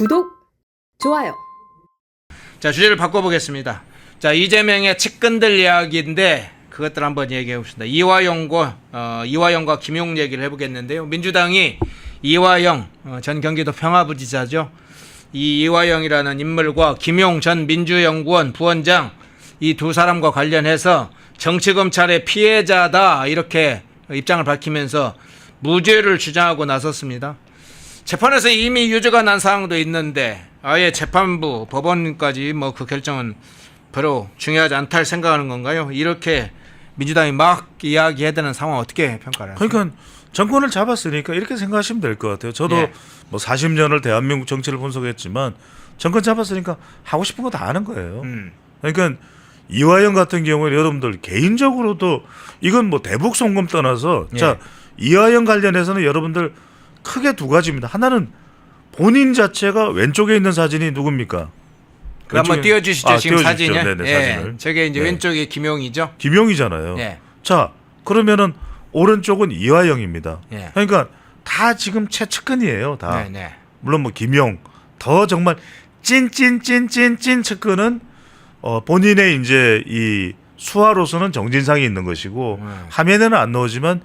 구독, 좋아요. 자, 주제를 바꿔보겠습니다. 자, 이재명의 측근들 이야기인데 그것들 한번 얘기해 봅시다. 이화영과 김용 얘기를 해보겠는데요. 민주당이 이화영 전 경기도 평화부지사죠. 이 이화영이라는 인물과 김용 전 민주연구원 부원장 이 두 사람과 관련해서 정치검찰의 피해자다 이렇게 입장을 밝히면서 무죄를 주장하고 나섰습니다. 재판에서 이미 유죄가 난 사항도 있는데 아예 재판부 법원까지 뭐 그 결정은 별로 중요하지 않다 생각하는 건가요? 이렇게 민주당이 막 이야기해야 되는 상황 어떻게 평가를 하세요? 그러니까 정권을 잡았으니까 이렇게 생각하시면 될 것 같아요. 저도 예. 뭐 40년을 대한민국 정치를 분석했지만 정권 잡았으니까 하고 싶은 거 다 하는 거예요. 그러니까 이화영 같은 경우에 여러분들 개인적으로도 이건 뭐 대북 송금 떠나서 예. 자 이화영 관련해서는 여러분들 크게 두 가지입니다. 하나는 본인 자체가 왼쪽에 있는 사진이 누굽니까? 그 한번 띄워주시죠. 지금 띄워주시죠. 사진을. 네네, 예. 사진을. 저게 이제 네. 왼쪽에 김용이죠. 김용이잖아요. 예. 자 그러면은 오른쪽은 이화영입니다. 예. 그러니까 다 지금 최측근이에요. 다. 네. 물론 뭐 김용 더 정말 찐 측근은 본인의 이제 이 수하로서는 정진상이 있는 것이고 화면에는 안 나오지만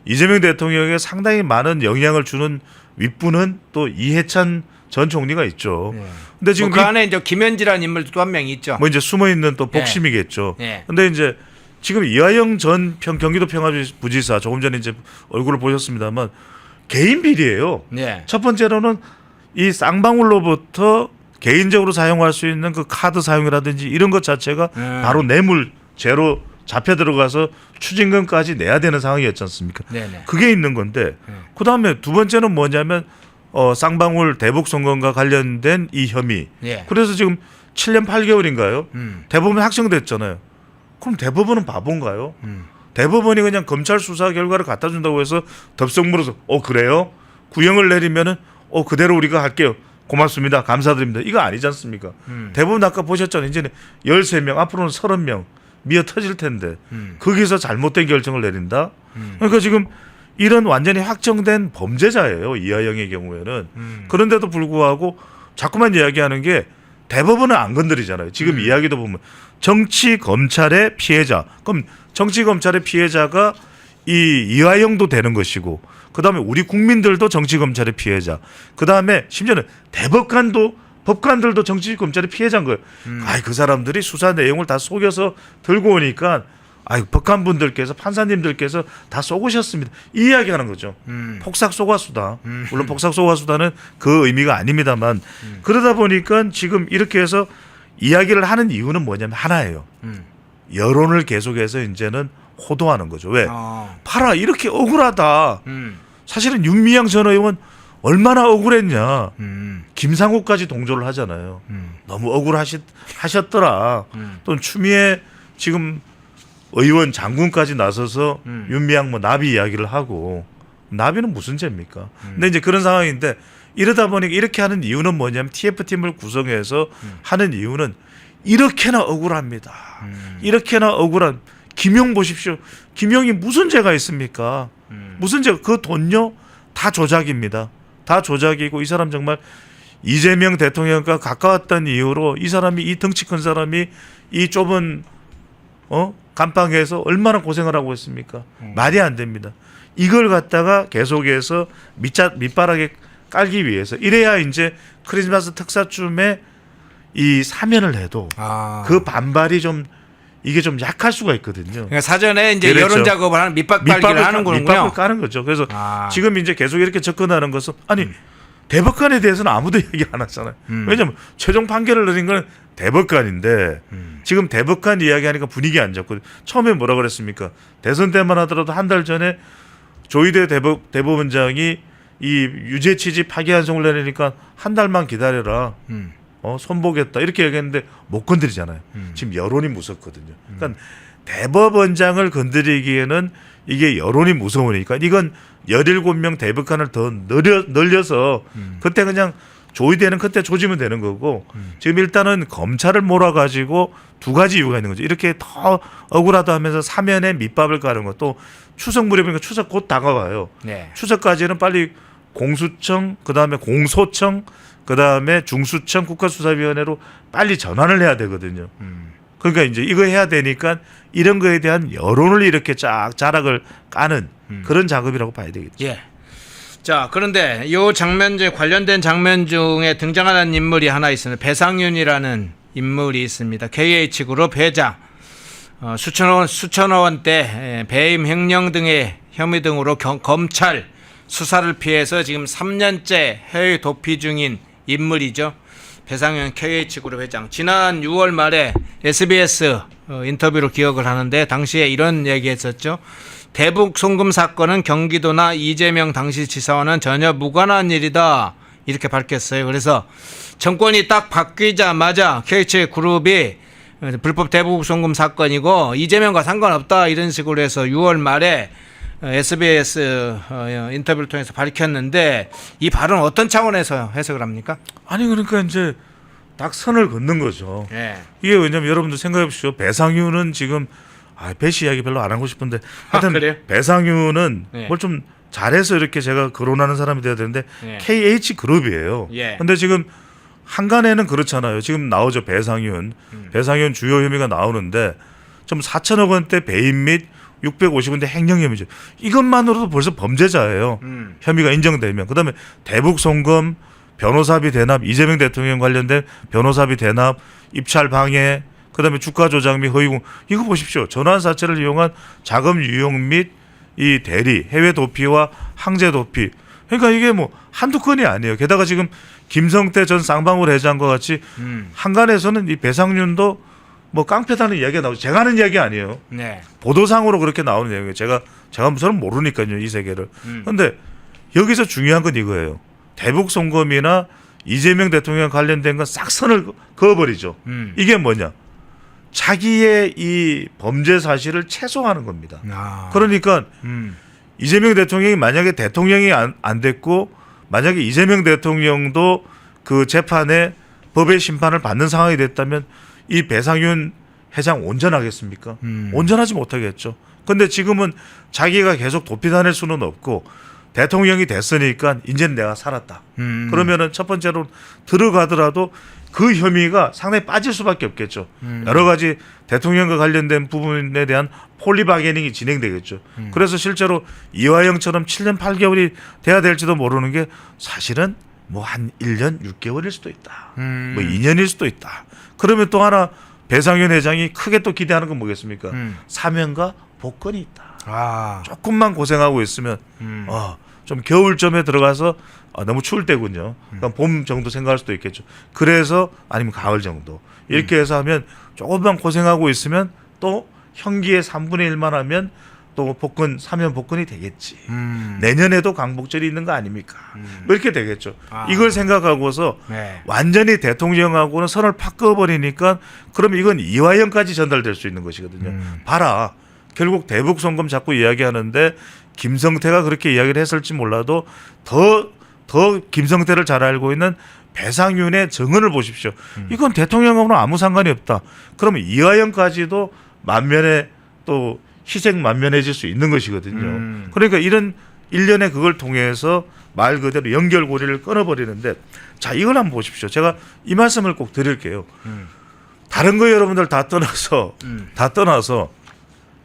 이재명 대통령에게 상당히 많은 영향을 주는 윗분은 또 이해찬 전 총리가 있죠. 근데 지금 그 안에 이제 김현지라는 인물도 또 한 명 있죠. 뭐 이제 숨어 있는 또 복심이겠죠. 예. 근데 이제 지금 이화영 전 경기도 평화부지사 조금 전에 이제 얼굴을 보셨습니다만 개인 비리예요. 네. 첫 번째로는 이 쌍방울로부터 개인적으로 사용할 수 있는 그 카드 사용이라든지 이런 것 자체가 바로 뇌물죄로 잡혀 들어가서 추징금까지 내야 되는 상황이었지 않습니까? 네네. 그게 있는 건데 그다음에 두 번째는 뭐냐면 쌍방울 대북 송금과 관련된 이 혐의. 예. 그래서 지금 7년 8개월인가요? 대법원 확정됐잖아요. 그럼 대법원은 바본가요? 대법원이 그냥 검찰 수사 결과를 갖다 준다고 해서 덥석 물어서 그래요? 구형을 내리면은 그대로 우리가 할게요. 고맙습니다. 감사드립니다. 이거 아니지 않습니까? 대법원 아까 보셨잖아요. 이제는 13명 앞으로는 30명 미어 터질 텐데 거기서 잘못된 결정을 내린다? 그러니까 지금 이런 완전히 확정된 범죄자예요. 이화영의 경우에는. 그런데도 불구하고 자꾸만 이야기하는 게 대법원은 안 건드리잖아요. 지금 이야기도 보면 정치 검찰의 피해자. 그럼 정치 검찰의 피해자가 이 이화영도 되는 것이고 그다음에 우리 국민들도 정치 검찰의 피해자. 그다음에 심지어는 법관들도 정치 검찰의 피해자인 거예요. 그 사람들이 수사 내용을 다 속여서 들고 오니까 법관분들께서 판사님들께서 다 쏘으셨습니다. 이 이야기하는 거죠. 폭삭 쏘가수다. 물론 폭삭 쏘가수다는 그 의미가 아닙니다만 그러다 보니까 지금 이렇게 해서 이야기를 하는 이유는 뭐냐면 하나예요. 여론을 계속해서 이제는 호도하는 거죠. 왜? 봐라 이렇게 억울하다. 사실은 윤미향 전 의원 얼마나 억울했냐. 김상욱까지 동조를 하잖아요. 너무 억울하셨더라. 또 추미애 지금 의원 장군까지 나서서 윤미향 뭐 나비 이야기를 하고 나비는 무슨 죄입니까? 근데 이제 그런 상황인데 이러다 보니까 이렇게 하는 이유는 뭐냐면 TF팀을 구성해서 하는 이유는 이렇게나 억울합니다. 이렇게나 억울한 김용 보십시오. 김용이 무슨 죄가 있습니까? 무슨 죄? 그 돈요? 다 조작입니다. 다 조작이고 이 사람 정말 이재명 대통령과 가까웠던 이유로 이 사람이 이 덩치 큰 사람이 이 좁은 감방에서 얼마나 고생을 하고 있습니까? 말이 안 됩니다. 이걸 갖다가 계속해서 밑바닥에 깔기 위해서 이래야 이제 크리스마스 특사쯤에 이 사면을 해도 그 반발이 좀 이게 좀 약할 수가 있거든요. 그러니까 사전에 이제 그렇죠. 여론 작업을 하는 밑밥 깔기를 하는군요. 밑밥을 까는 거죠. 그래서 지금 이제 계속 이렇게 접근하는 것은 대법관에 대해서는 아무도 얘기 안 하잖아요. 왜냐하면 최종 판결을 내린 건 대법관인데 지금 대법관 이야기하니까 분위기 안 잡고 처음에 뭐라 그랬습니까? 대선 때만 하더라도 한 달 전에 조희대 대법원장이 이 유죄 취지 파기환송을 내리니까 한 달만 기다려라. 손보겠다 이렇게 얘기했는데 못 건드리잖아요. 지금 여론이 무섭거든요. 그러니까 대법원장을 건드리기에는 이게 여론이 무서우니까 이건 17명 대법관을 더 늘려서 그때 그냥 조의되는 그때 조지면 되는 거고 지금 일단은 검찰을 몰아가지고 두 가지 이유가 있는 거죠. 이렇게 더 억울하다 하면서 사면에 밑밥을 까는 것도 추석 무렵이니까 추석 곧 다가와요. 네. 추석까지는 빨리 공수청 그다음에 공소청 그다음에 중수청 국가수사위원회로 빨리 전환을 해야 되거든요. 그러니까 이제 이거 해야 되니까 이런 거에 대한 여론을 이렇게 쫙 자락을 까는 그런 작업이라고 봐야 되겠죠. 예. 자, 그런데 요 장면 중에 관련된 장면 중에 등장하는 인물이 하나 있습니다. 배상윤이라는 인물이 있습니다. KH그룹 회장. 수천억 원대 배임 횡령 등의 혐의 등으로 검찰 수사를 피해서 지금 3년째 해외 도피 중인 인물이죠. 배상윤 KH그룹 회장. 지난 6월 말에 SBS 인터뷰로 기억을 하는데 당시에 이런 얘기했었죠. 대북 송금 사건은 경기도나 이재명 당시 지사와는 전혀 무관한 일이다. 이렇게 밝혔어요. 그래서 정권이 딱 바뀌자마자 KH그룹이 불법 대북 송금 사건이고 이재명과 상관없다 이런 식으로 해서 6월 말에 SBS 인터뷰를 통해서 밝혔는데 이 발언 어떤 차원에서 해석을 합니까? 아니 그러니까 이제 딱 선을 긋는 거죠. 예. 이게 왜냐면 여러분들 생각해 보십시오. 배상윤은 지금 배시 이야기 별로 안 하고 싶은데 하여튼 그래요? 배상윤은 예. 뭘 좀 잘해서 이렇게 제가 거론하는 사람이 돼야 되는데 예. KH그룹이에요. 예. 근데 지금 한간에는 그렇잖아요. 지금 나오죠. 배상윤. 배상윤 주요 혐의가 나오는데 좀 4천억 원대 배임 및 650원대 횡령 혐의죠. 이것만으로도 벌써 범죄자예요. 혐의가 인정되면. 그다음에 대북 송금, 변호사비 대납, 이재명 대통령 관련된 변호사비 대납, 입찰 방해, 그다음에 주가 조작 및 허위공. 이거 보십시오. 전환 사채를 이용한 자금 유용 및 이 대리, 해외 도피와 항제 도피. 그러니까 이게 뭐 한두 건이 아니에요. 게다가 지금 김성태 전 쌍방울 회장과 같이 한간에서는 이 배상윤도 뭐 깡패다는 이야기가 나오죠. 제가 하는 이야기 아니에요. 네. 보도상으로 보도상으로 그렇게 나오는 내용이에요. 제가 저는 모르니까요, 이 세계를. 그런데 여기서 중요한 건 이거예요. 대북 송금이나 이재명 대통령 관련된 건 싹 선을 그어버리죠. 이게 뭐냐? 자기의 이 범죄 사실을 최소화하는 겁니다. 그러니까 이재명 대통령이 만약에 대통령이 안 됐고 만약에 이재명 대통령도 그 재판에 법의 심판을 받는 상황이 됐다면 이 배상윤 회장 온전하겠습니까? 온전하지 못하겠죠. 그런데 지금은 자기가 계속 도피 다닐 수는 없고 대통령이 됐으니까 이제는 내가 살았다. 그러면은 첫 번째로 들어가더라도 그 혐의가 상당히 빠질 수밖에 없겠죠. 여러 가지 대통령과 관련된 부분에 대한 폴리바게닝이 진행되겠죠. 그래서 실제로 이화영처럼 7년 8개월이 돼야 될지도 모르는 게 사실은 뭐 한 1년 6개월일 수도 있다. 뭐 2년일 수도 있다. 그러면 또 하나 배상윤 회장이 크게 또 기대하는 건 뭐겠습니까? 사면과 복권이 있다. 조금만 고생하고 있으면 좀 겨울쯤에 들어가서 너무 추울 때군요. 그러니까 봄 정도 생각할 수도 있겠죠. 그래서 아니면 가을 정도 이렇게 해서 하면 조금만 고생하고 있으면 또 형기의 3분의 1만 하면 또 복권 사면 복권이 되겠지. 내년에도 광복절이 있는 거 아닙니까? 뭐 이렇게 되겠죠. 이걸 생각하고서 네. 완전히 대통령하고는 선을 팍 그어버리니까 그러면 이건 이화영까지 전달될 수 있는 것이거든요. 봐라. 결국 대북 송금 자꾸 이야기하는데 김성태가 그렇게 이야기를 했을지 몰라도 더 김성태를 잘 알고 있는 배상윤의 증언을 보십시오. 이건 대통령하고는 아무 상관이 없다. 그러면 이화영까지도 만면에 또 희생 만면해질 수 있는 것이거든요. 그러니까 이런 일련의 그걸 통해서 말 그대로 연결고리를 끊어버리는데 자 이걸 한번 보십시오. 제가 이 말씀을 꼭 드릴게요. 다른 거 여러분들 다 떠나서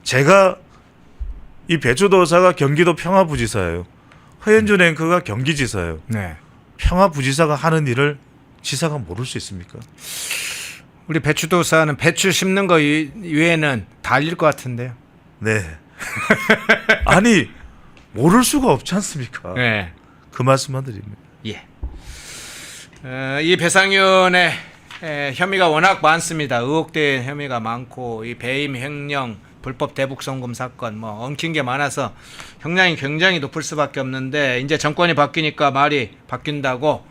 제가 이 배추도사가 경기도 평화부지사예요. 허현준 앵커가 경기지사예요. 네. 평화부지사가 하는 일을 지사가 모를 수 있습니까? 우리 배추도사는 배추 심는 거 외에는 다 알릴 것 같은데요. 네. 아니 모를 수가 없지 않습니까? 네. 그 말씀만 드립니다. 예. 이 배상윤의 혐의가 워낙 많습니다. 의혹된 혐의가 많고 이 배임 횡령, 불법 대북 송금 사건 뭐 엉킨 게 많아서 형량이 굉장히 높을 수밖에 없는데 이제 정권이 바뀌니까 말이 바뀐다고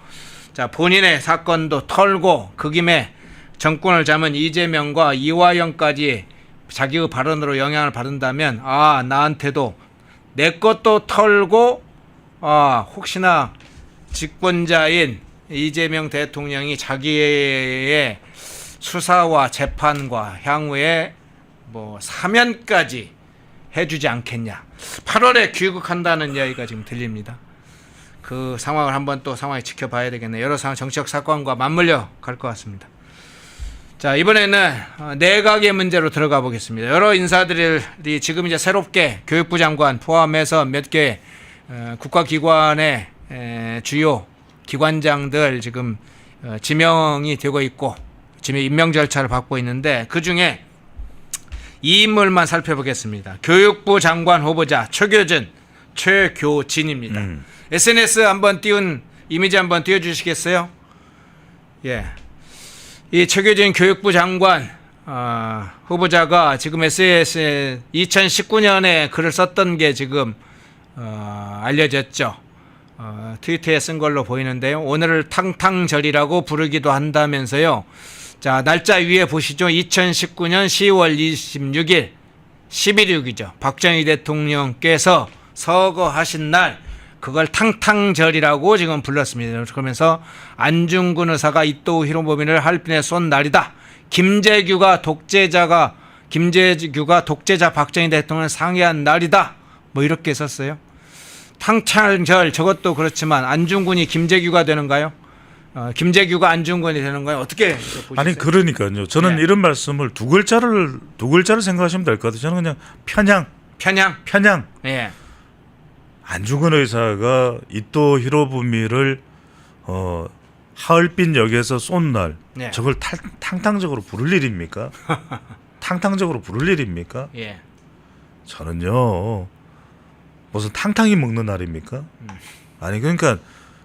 자 본인의 사건도 털고 그 김에 정권을 잡은 이재명과 이화영까지 자기의 발언으로 영향을 받는다면 나한테도 내 것도 털고 혹시나 직권자인 이재명 대통령이 자기의 수사와 재판과 향후에 뭐 사면까지 해주지 않겠냐. 8월에 귀국한다는 이야기가 지금 들립니다. 그 상황을 한번 또 상황을 지켜봐야 되겠네요. 여러 상황 정치적 사건과 맞물려 갈 것 같습니다. 자, 이번에는 내각의 문제로 들어가 보겠습니다. 여러 인사들이 지금 이제 새롭게 교육부 장관 포함해서 몇 개 국가기관의 주요 기관장들 지금 지명이 되고 있고 지금 임명 절차를 받고 있는데 그 중에 이 인물만 살펴보겠습니다. 교육부 장관 후보자 최교진입니다. SNS 한번 띄운 이미지 한번 띄워주시겠어요? 예, 이 최교진 교육부 장관 후보자가 지금 SNS에 2019년에 글을 썼던 게 지금 알려졌죠. 트위터에 쓴 걸로 보이는데요. 오늘을 탕탕절이라고 부르기도 한다면서요. 자, 날짜 위에 보시죠. 2019년 10월 26일 11.6이죠. 박정희 대통령께서 서거하신 날 그걸 탕탕절이라고 지금 불렀습니다. 그러면서 안중근 의사가 이토우 히로부미를 하얼빈에 쏜 날이다. 김재규가 독재자 박정희 대통령을 상해한 날이다. 뭐 이렇게 썼어요. 탕탕절 저것도 그렇지만 안중근이 김재규가 되는가요? 김재규가 안중근이 되는가요? 어떻게 보시세요? 아니 그러니까요. 저는 네. 이런 말씀을 두 글자를 생각하시면 될 것 같아요. 저는 그냥 편향. 예. 안중근 의사가 이토 히로부미를 하얼빈역에서 쏜 날 네. 저걸 탕탕적으로 부를 일입니까? 탕탕적으로 부를 일입니까? 예. 저는요 무슨 탕탕이 먹는 날입니까? 아니 그러니까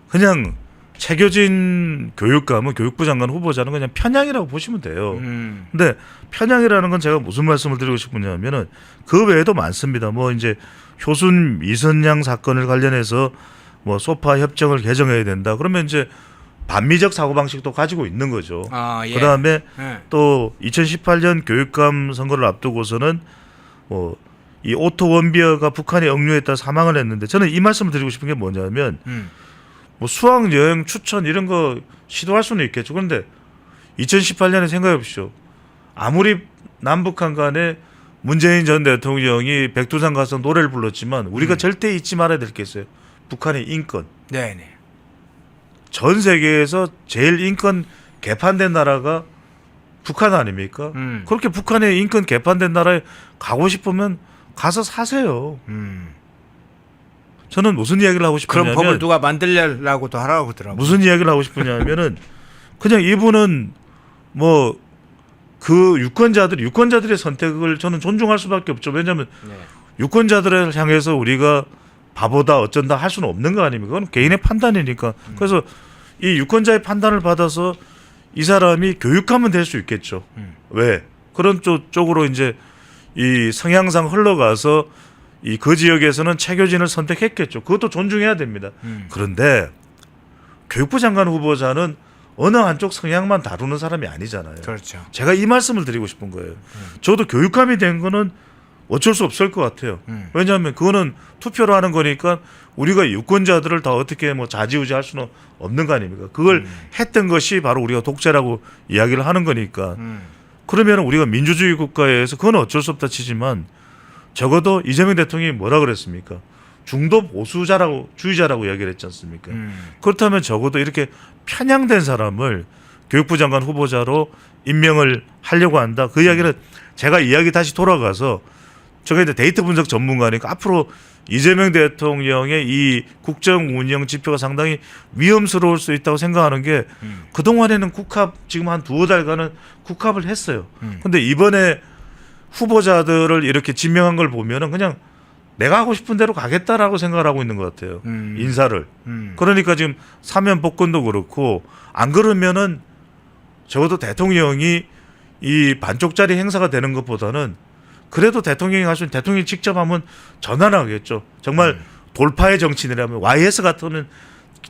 그냥 최교진 교육부 장관 후보자는 그냥 편향이라고 보시면 돼요. 근데 편향이라는 건 제가 무슨 말씀을 드리고 싶으냐면은 그 외에도 많습니다. 뭐 이제 효순 미선양 사건을 관련해서 뭐 소파 협정을 개정해야 된다. 그러면 이제 반미적 사고방식도 가지고 있는 거죠. 예. 그다음에 예. 또 2018년 교육감 선거를 앞두고서는 뭐 이 오토 원비어가 북한에 억류했다 사망을 했는데 저는 이 말씀을 드리고 싶은 게 뭐냐면 뭐 수학 여행 추천 이런 거 시도할 수는 있겠죠. 그런데 2018년에 생각해 보십시오. 아무리 남북한 간에 문재인 전 대통령이 백두산 가서 노래를 불렀지만 우리가 절대 잊지 말아야 될 게 있어요. 북한의 인권. 네네. 전 세계에서 제일 인권 개판된 나라가 북한 아닙니까? 그렇게 북한의 인권 개판된 나라에 가고 싶으면 가서 사세요. 저는 무슨 이야기를 하고 싶냐면 그런 법을 누가 만들려고도 하라고 그러더라고요. 무슨 이야기를 하고 싶으냐면은 그냥 이분은 뭐 그 유권자들의 선택을 저는 존중할 수밖에 없죠. 왜냐하면 네. 유권자들을 향해서 우리가 바보다 어쩐다 할 수는 없는 거 아닙니까? 그건 개인의 판단이니까. 그래서 이 유권자의 판단을 받아서 이 사람이 교육하면 될 수 있겠죠. 왜? 그런 쪽으로 이제 이 성향상 흘러가서 이 그 지역에서는 최교진을 선택했겠죠. 그것도 존중해야 됩니다. 그런데 교육부 장관 후보자는 어느 한쪽 성향만 다루는 사람이 아니잖아요. 그렇죠. 제가 이 말씀을 드리고 싶은 거예요. 저도 교육감이 된 거는 어쩔 수 없을 것 같아요. 왜냐하면 그거는 투표로 하는 거니까 우리가 유권자들을 다 어떻게 뭐 좌지우지할 수는 없는 거 아닙니까? 그걸 했던 것이 바로 우리가 독재라고 이야기를 하는 거니까. 그러면 우리가 민주주의 국가에서 그건 어쩔 수 없다 치지만 적어도 이재명 대통령이 뭐라 그랬습니까? 중도 주의자라고 이야기를 했지 않습니까? 그렇다면 적어도 이렇게 편향된 사람을 교육부 장관 후보자로 임명을 하려고 한다. 그 이야기는 제가 이야기 다시 돌아가서 제가 이제 데이터 분석 전문가니까 앞으로 이재명 대통령의 이 국정 운영 지표가 상당히 위험스러울 수 있다고 생각하는 게 그동안에는 국합 지금 한 두어 달간은 국합을 했어요. 근데 이번에 후보자들을 이렇게 지명한 걸 보면은 그냥 내가 하고 싶은 대로 가겠다라고 생각을 하고 있는 것 같아요. 인사를. 그러니까 지금 사면 복권도 그렇고 안 그러면은 적어도 대통령이 이 반쪽짜리 행사가 되는 것보다는 그래도 대통령이 하시면 대통령이 직접 하면 전화를 하겠죠. 정말 돌파의 정치인이라면 YS 같으면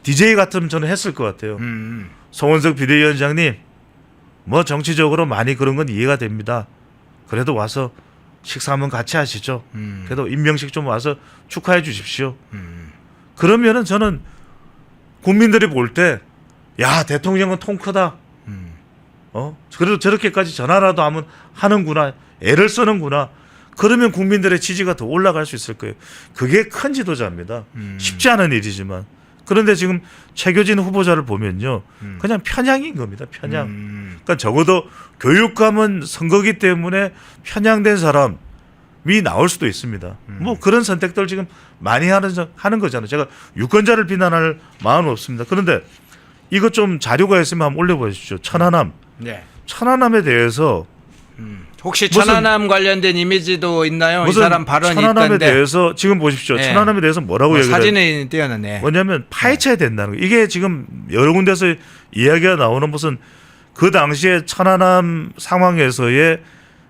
DJ 같으면 저는 했을 것 같아요. 송원석 비대위원장님 뭐 정치적으로 많이 그런 건 이해가 됩니다. 그래도 와서 식사 한번 같이 하시죠. 그래도 임명식 좀 와서 축하해 주십시오. 그러면은 저는 국민들이 볼 때 야 대통령은 통 크다. 그래도 저렇게까지 전화라도 하는구나. 애를 쓰는구나. 그러면 국민들의 지지가 더 올라갈 수 있을 거예요. 그게 큰 지도자입니다. 쉽지 않은 일이지만 그런데 지금 최교진 후보자를 보면요. 그냥 편향인 겁니다. 편향. 그러니까 적어도 교육감은 선거기 때문에 편향된 사람이 나올 수도 있습니다. 뭐 그런 선택들 지금 많이 하는 거잖아요. 제가 유권자를 비난할 마음은 없습니다. 그런데 이거 좀 자료가 있으면 한번 올려보십시오. 천안함. 네. 천안함에 대해서 혹시 무슨- 천안함 관련된 이미지도 있나요? 이 사람 발언이 천안함에 있던데. 대해서 지금 보십시오. 네. 천안함에 대해서 뭐라고 뭐 얘기를 사진에 띄어놨네. 뭐냐면 파헤쳐야 된다는 거예요. 이게 지금 여러 군데서 이야기가 나오는 무슨 그 당시에 천안함 상황에서의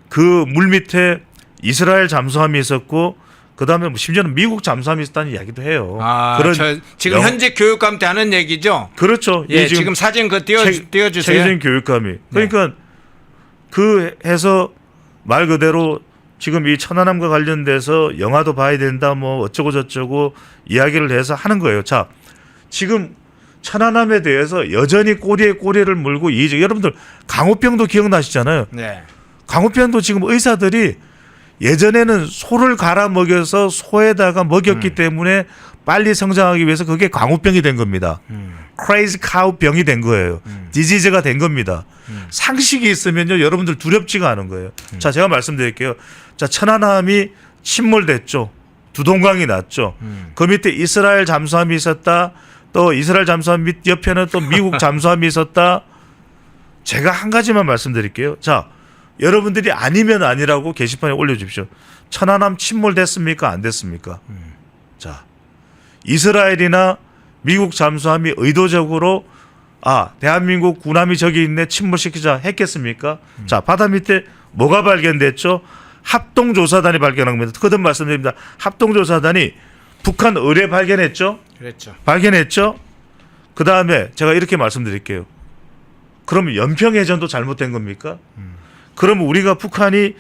그 물 밑에 이스라엘 잠수함이 있었고 그다음에 뭐 심지어는 미국 잠수함이 있었다는 이야기도 해요. 아, 그런 저 지금 현직 교육감 때 하는 얘기죠? 그렇죠. 예, 이 지금 사진 그 띄워주세요. 최기진 교육감이 그러니까 그 해서 말 그대로 지금 이 천안함과 관련돼서 영화도 봐야 된다 뭐 어쩌고 저쩌고 이야기를 해서 하는 거예요. 자, 지금 천안함에 대해서 여전히 꼬리에 꼬리를 물고 여러분들 강호병도 기억나시잖아요. 네. 강호병도 지금 의사들이 예전에는 소를 갈아 먹여서 소에다가 먹였기 때문에 빨리 성장하기 위해서 그게 광우병이 된 겁니다. 크레이지 카우 병이 된 거예요. 디지즈가 된 겁니다. 상식이 있으면요 여러분들 두렵지가 않은 거예요. 자, 제가 말씀드릴게요. 자, 천안함이 침몰됐죠. 두동강이 났죠. 그 밑에 이스라엘 잠수함이 있었다. 또 이스라엘 잠수함 밑 옆에는 또 미국 잠수함이 있었다. 제가 한 가지만 말씀드릴게요. 자, 여러분들이 아니면 아니라고 게시판에 올려주십시오. 천안함 침몰됐습니까? 안 됐습니까? 자, 이스라엘이나 미국 잠수함이 의도적으로 대한민국 군함이 저기 있네 침몰시키자 했겠습니까? 자, 바다 밑에 뭐가 발견됐죠? 합동조사단이 발견한 겁니다. 거듭 말씀드립니다. 합동조사단이 북한 의뢰 발견했죠? 그랬죠. 발견했죠? 그 다음에 제가 이렇게 말씀드릴게요. 그러면 연평해전도 잘못된 겁니까? 그러면 우리가 북한이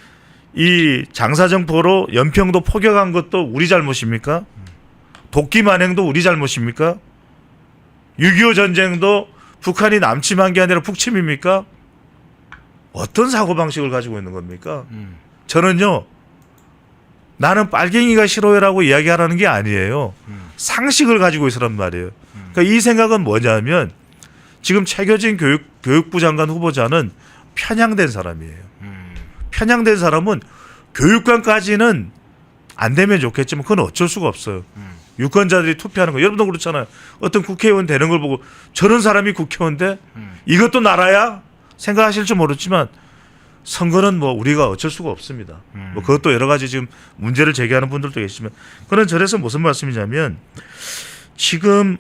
이 장사정포로 연평도 포격한 것도 우리 잘못입니까? 도끼 만행도 우리 잘못입니까? 6.25 전쟁도 북한이 남침한 게 아니라 북침입니까? 어떤 사고방식을 가지고 있는 겁니까? 저는요, 나는 빨갱이가 싫어요라고 이야기하라는 게 아니에요. 상식을 가지고 있으란 말이에요. 그러니까 이 생각은 뭐냐면 지금 최교진 교육부 장관 후보자는 편향된 사람이에요. 편향된 사람은 교육관까지는 안 되면 좋겠지만 그건 어쩔 수가 없어요. 유권자들이 투표하는 거. 여러분도 그렇잖아요. 어떤 국회의원 되는 걸 보고 저런 사람이 국회의원인데 이것도 나라야? 생각하실지 모르지만 선거는 뭐 우리가 어쩔 수가 없습니다. 뭐 그것도 여러 가지 지금 문제를 제기하는 분들도 계시지만 그런 절에서 무슨 말씀이냐면 지금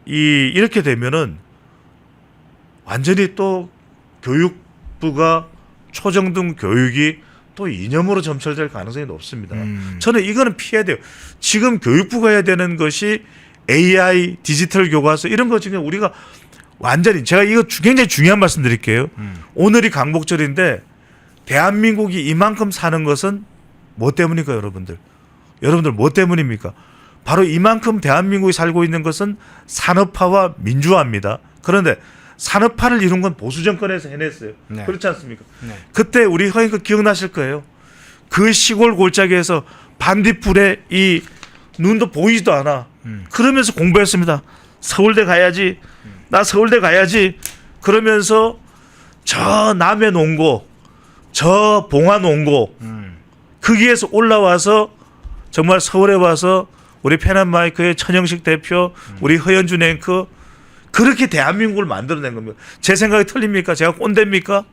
이렇게 되면은 완전히 또 교육부가 초중등 교육이 또 이념으로 점철될 가능성이 높습니다. 저는 이거는 피해야 돼요. 지금 교육부가 해야 되는 것이 AI, 디지털 교과서 이런 거 지금 우리가 완전히 제가 이거 굉장히 중요한 말씀 드릴게요. 오늘이 강복절인데 대한민국이 이만큼 사는 것은 뭐 때문입니까, 여러분들? 여러분들 뭐 때문입니까? 바로 이만큼 대한민국이 살고 있는 것은 산업화와 민주화입니다. 그런데 산업화를 이룬 건 보수 정권에서 해냈어요. 네. 그렇지 않습니까? 네. 그때 우리 허인 거 기억나실 거예요. 그 시골 골짜기에서 반딧불에 이 눈도 보이지도 않아. 그러면서 공부했습니다. 서울대 가야지. 나 서울대 가야지. 그러면서 저 남해 농고, 저 봉화 농고, 거기에서 올라와서 정말 서울에 와서 우리 페난마이크의 천영식 대표, 우리 허연준 앵커 그렇게 대한민국을 만들어낸 겁니다. 제 생각이 틀립니까? 제가 꼰대입니까?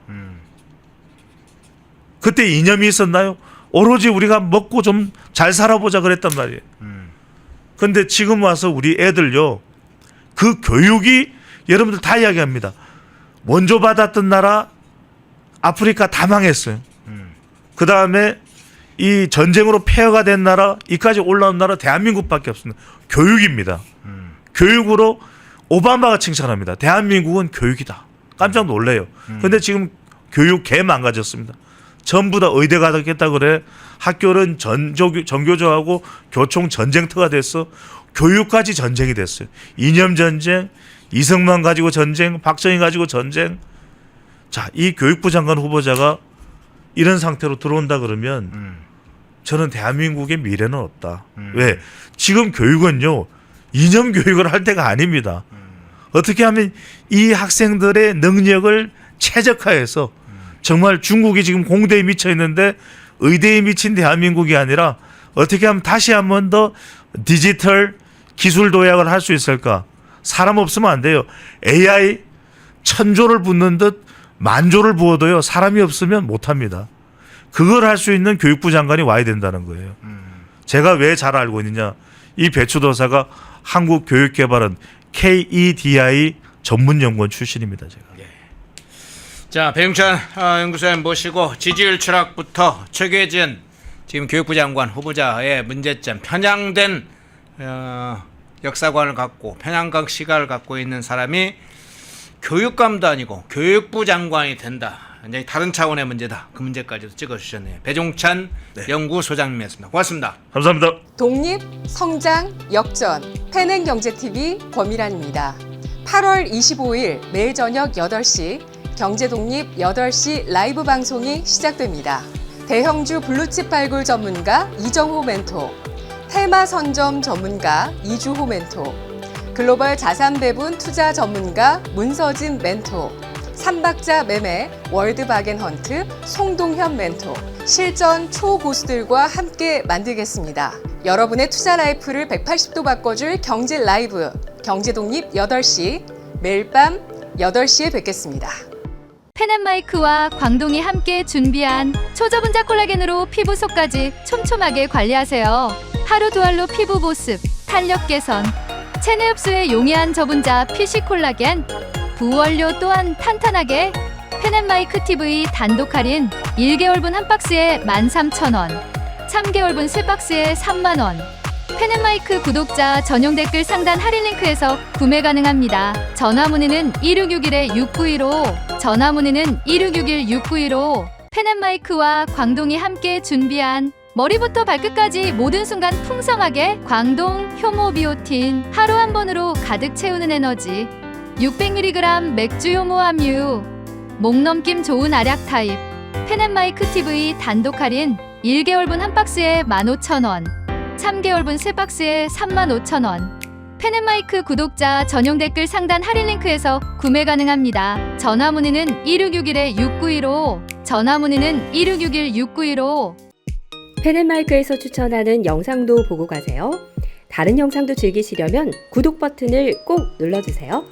그때 이념이 있었나요? 오로지 우리가 먹고 좀 잘 살아보자 그랬단 말이에요. 그런데 지금 와서 우리 애들요. 그 교육이 여러분들 다 이야기합니다. 원조 받았던 나라 아프리카 다 망했어요. 그 다음에 이 전쟁으로 폐허가 된 나라 이까지 올라온 나라 대한민국밖에 없습니다. 교육입니다. 교육으로 오바마가 칭찬합니다. 대한민국은 교육이다. 깜짝 놀래요. 그런데 지금 교육 개 망가졌습니다. 전부 다 의대 가겠다 그래. 학교는 전교조하고 교총 전쟁터가 됐어. 교육까지 전쟁이 됐어요. 이념 전쟁, 이승만 가지고 전쟁, 박정희 가지고 전쟁. 자, 이 교육부 장관 후보자가 이런 상태로 들어온다 그러면 저는 대한민국의 미래는 없다. 왜? 지금 교육은요. 이념 교육을 할 때가 아닙니다. 어떻게 하면 이 학생들의 능력을 최적화해서 정말 중국이 지금 공대에 미쳐 있는데 의대에 미친 대한민국이 아니라 어떻게 하면 다시 한 번 더 디지털 기술 도약을 할 수 있을까? 사람 없으면 안 돼요. AI 천조를 붓는 듯 만조를 부어도요. 사람이 없으면 못합니다. 그걸 할 수 있는 교육부 장관이 와야 된다는 거예요. 제가 왜 잘 알고 있느냐. 이 배추도사가 한국교육개발원 KEDI 전문연구원 출신입니다. 제가. 자, 배용찬 연구소장 모시고 지지율 추락부터 최계진 지금 교육부 장관 후보자의 문제점, 편향된 역사관을 갖고 편향적 시각을 갖고 있는 사람이 교육감도 아니고 교육부 장관이 된다. 굉장히 다른 차원의 문제다. 그 문제까지도 찍어주셨네요. 배종찬 연구소장님이었습니다. 고맙습니다. 감사합니다. 독립, 성장, 역전, 패능경제TV 권미란입니다. 8월 25일 매일 저녁 8시 경제독립 8시 라이브 방송이 시작됩니다. 대형주 블루칩 발굴 전문가 이정호 멘토, 테마 선점 전문가 이주호 멘토, 글로벌 자산 배분 투자 전문가 문서진 멘토, 삼박자 매매 월드바겐헌트 송동현 멘토, 실전 초고수들과 함께 만들겠습니다. 여러분의 투자 라이프를 180도 바꿔줄 경제 라이브, 경제독립 8시, 매일 밤 8시에 뵙겠습니다. 펜앤마이크와 광동이 함께 준비한 초저분자 콜라겐으로 피부 속까지 촘촘하게 관리하세요. 하루 두 알로 피부 보습, 탄력 개선, 체내 흡수에 용이한 저분자 PC 콜라겐, 부원료 또한 탄탄하게 펜앤마이크 TV 단독 할인 1개월분 한 박스에 13,000원, 3개월분 3박스에 30,000원. 펜앤마이크 구독자 전용 댓글 상단 할인 링크에서 구매 가능합니다. 전화 문의는 1661-6915, 전화 문의는 1661-6915. 펜앤마이크와 광동이 함께 준비한 머리부터 발끝까지 모든 순간 풍성하게 광동 효모 비오틴 하루 한 번으로 가득 채우는 에너지 600mg 맥주 효모 함유, 목 넘김 좋은 알약 타입 펜앤마이크 TV 단독 할인 1개월분 한 박스에 15,000원, 3개월분 3박스에 35,000원. 펜앤마이크 구독자 전용 댓글 상단 할인 링크에서 구매 가능합니다. 전화 문의는 1661-6915, 전화 문의는 1661-6915. 펜앤마이크에서 추천하는 영상도 보고 가세요. 다른 영상도 즐기시려면 구독 버튼을 꼭 눌러주세요.